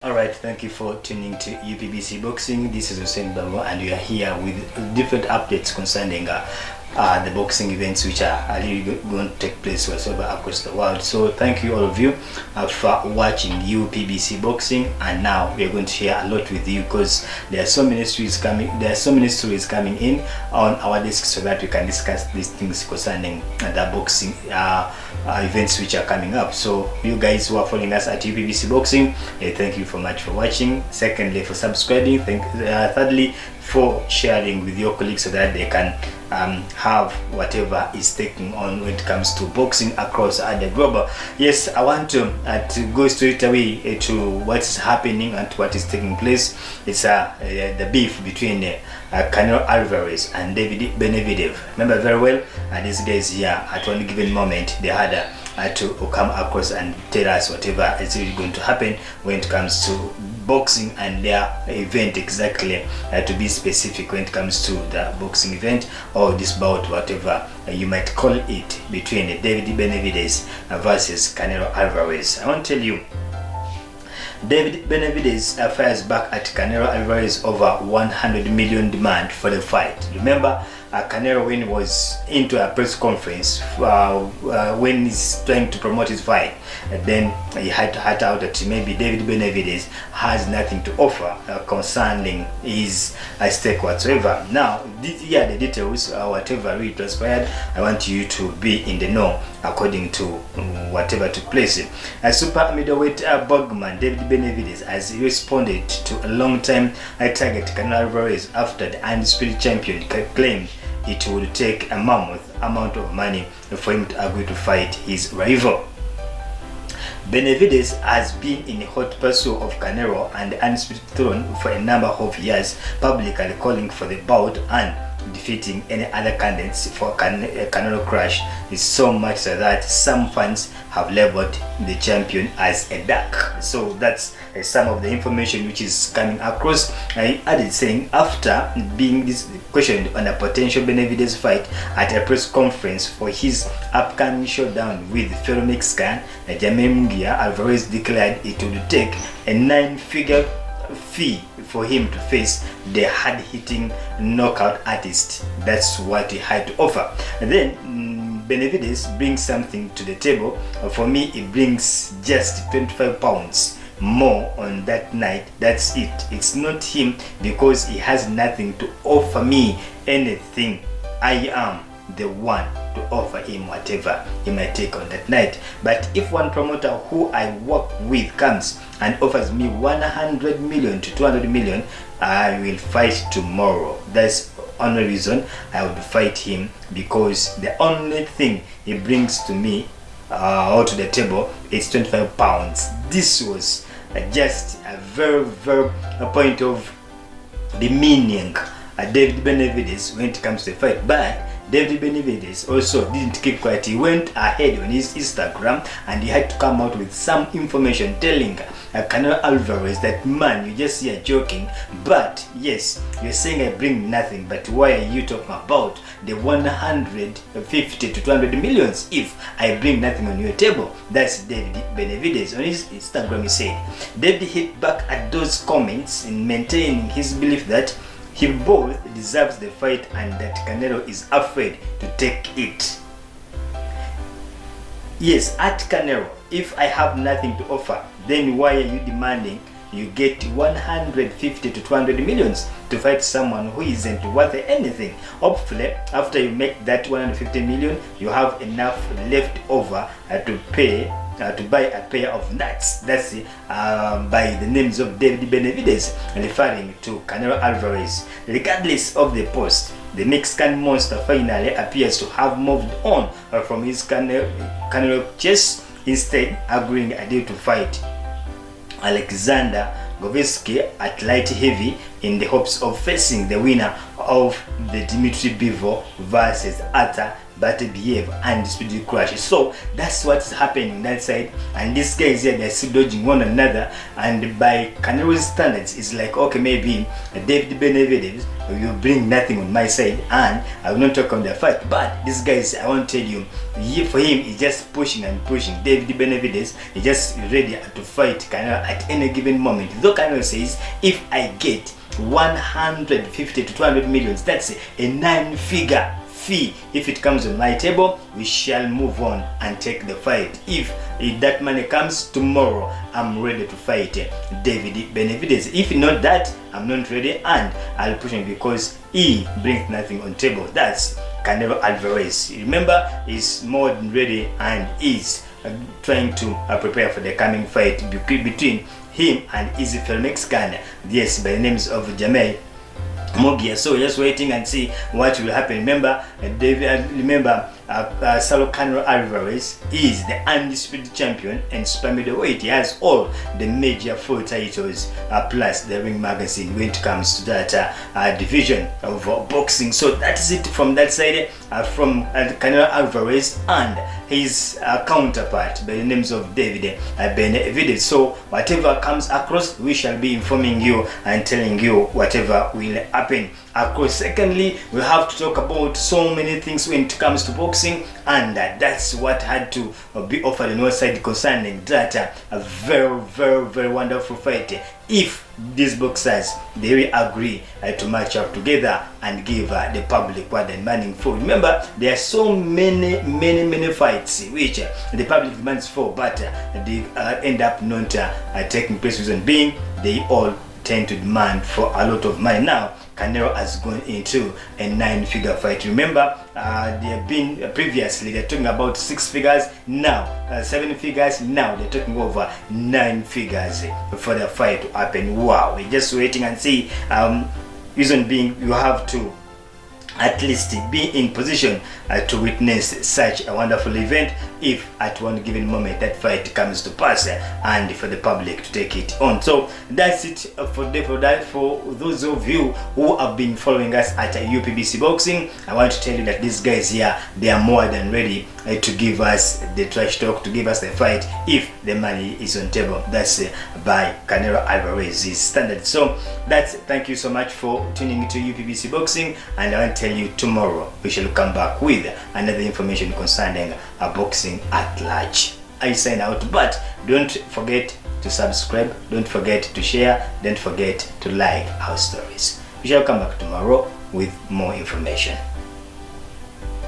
Alright, thank you for tuning to UPBC Boxing. This is Hussein Bamo and we are here with different updates concerning the boxing events which are really going to take place whatsoever across the world. So thank you all of you for watching UPBC Boxing, and now we are going to share a lot with you because there are so many stories coming in on our desk so that we can discuss these things concerning the boxing events which are coming up. So you guys who are following us at UPBC Boxing, thank you so much for watching. Secondly, for subscribing. Thirdly, for sharing with your colleagues so that they can have whatever is taking on when it comes to boxing across the globe. Yes, I want to go straight away to what's happening and what is taking place. It's the beef between Canelo Alvarez and Benavidez. Remember very well, these guys here at one given moment they had to come across and tell us whatever is really going to happen when it comes to boxing and their event exactly, to be specific when it comes to the boxing event or this bout, whatever you might call it, between Benavidez versus Canelo Alvarez. I want to tell you, Benavidez fires back at Canelo Alvarez over 100 million demand for the fight. Remember, Canelo, when he was into a press conference when he's trying to promote his fight, then he had to hat out that maybe Benavidez has nothing to offer concerning his stake whatsoever. Now, here are the details, whatever really transpired. I want you to be in the know according to whatever took place. A super middleweight bugman, Benavidez, has responded to a long-time target Canelo Alvarez after the undisputed champion claimed it would take a mammoth amount of money for him to agree to fight his rival. Benavidez has been in hot pursuit of Canelo and the undisputed throne for a number of years, publicly calling for the bout and defeating any other candidates for Canelo crush. Is so much so that some fans have labeled the champion as a duck. So that's some of the information which is coming across. I added saying, after being questioned on a potential Benavidez fight at a press conference for his upcoming showdown with fellow Mexican jermall, Alvarez declared it would take a 9-figure fee for him to face the hard-hitting knockout artist. That's what he had to offer. And then Benavidez brings something to the table. For me, it brings just 25 pounds more on that night. That's it. It's not him because he has nothing to offer me anything. I am the one to offer him whatever he might take on that night. But if one promoter who I work with comes and offers me 100 million to 200 million, I will fight tomorrow. That's the only reason I would fight him, because the only thing he brings to me or to the table is 25 pounds. This was just a very point of demeaning Benavidez when it comes to the fight. But Benavidez also didn't keep quiet. He went ahead on his Instagram and he had to come out with some information telling Canelo Alvarez that, man, you just here joking, but yes, you're saying I bring nothing, but why are you talking about the 150 to 200 millions if I bring nothing on your table? That's Benavidez. On his Instagram, he said David hit back at those comments in maintaining his belief that he both deserves the fight and that Canelo is afraid to take it. Yes, at Canelo, if I have nothing to offer, then why are you demanding you get 150 to 200 millions to fight someone who isn't worth anything? Hopefully, after you make that 150 million, you have enough left over to pay to buy a pair of nuts. That's by the names of Benavidez, referring to Canelo Alvarez. Regardless of the post, the Mexican monster finally appears to have moved on from his Canelo chase, instead agreeing a deal to fight Alexander Goveski at light heavy in the hopes of facing the winner of the Demetrius versus Arthur but behave and speedily crash. So that's what's happening on that side, and these guys here, they're still dodging one another. And by Canelo's standards, it's like, okay, maybe David Benavidez will bring nothing on my side and I will not talk on the fight. But these guys, I want to tell you, for him, he's just pushing and pushing. David Benavidez is just ready to fight Canelo at any given moment. Though Canelo says, if I get 150 to 200 millions, that's a 9-figure fee. If it comes on my table, we shall move on and take the fight. If that money comes tomorrow, I'm ready to fight David Benavidez. If not that, I'm not ready, and I'll push him because he brings nothing on table. That's Canelo Alvarez. Remember, he's more than ready and is trying to prepare for the coming fight between him and his fellow Mexican, yes, by the names of Jermell. So just waiting and see what will happen. Remember, Canelo Alvarez is the undisputed champion and super middleweight. He has all the major full titles plus the Ring magazine when it comes to that division of boxing. So that's it from that side, from Canelo Alvarez and his counterpart by the names of David Benavidez. So whatever comes across, we shall be informing you and telling you whatever will happen across. Secondly, we have to talk about so many things when it comes to boxing, and that's what had to be offered on our side concerning that a very wonderful fight. If these boxers, they will agree to match up together and give the public what they're demanding for. Remember, there are so many fights which the public demands for, but they end up not taking place. Reason being, they all tend to demand for a lot of money. Now Canelo has gone into a 9-figure fight. Remember, they have been previously, they're talking about 6 figures, now 7 figures, now they're talking over 9 figures for the fight to happen. Wow, we're just waiting and see. Reason being, you have to at least be in position to witness such a wonderful event if at one given moment that fight comes to pass and for the public to take it on. So that's it for those of you who have been following us at UPBC Boxing. I want to tell you that these guys here, they are more than ready to give us the trash talk, to give us the fight if the money is on table. That's by Canelo Alvarez's standard. So that's, thank you so much for tuning into UPBC Boxing, and I want to tell you, tomorrow we shall come back with another information concerning boxing at large. I sign out, but don't forget to subscribe, don't forget to share, don't forget to like our stories. We shall come back tomorrow with more information.